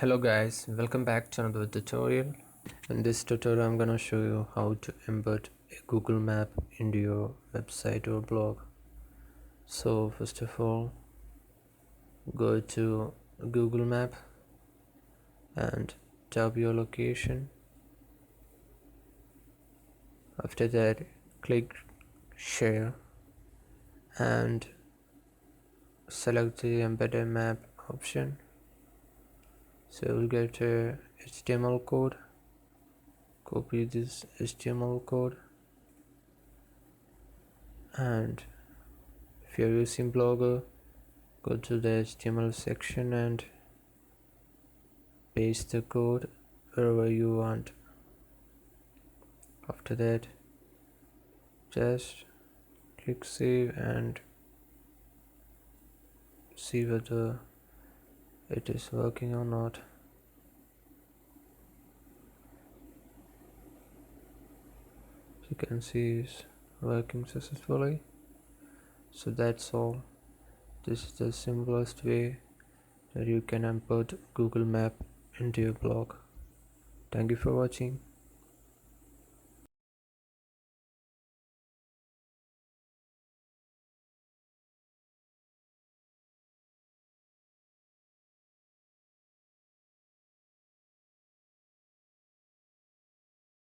Hello guys, welcome back to another tutorial. In this tutorial I'm gonna show you how to embed a Google Map into your website or blog. So first of all, go to Google Map and tap your location. After that, click share and select the embedded map option. So you'll get a HTML code. Copy this HTML code, and if you're using Blogger, go to the HTML section and paste the code wherever you want. After that, just click save and see whether it is working or not. As you can see, it's working successfully. So that's all. This is the simplest way that you can embed Google Map into your blog. Thank you for watching.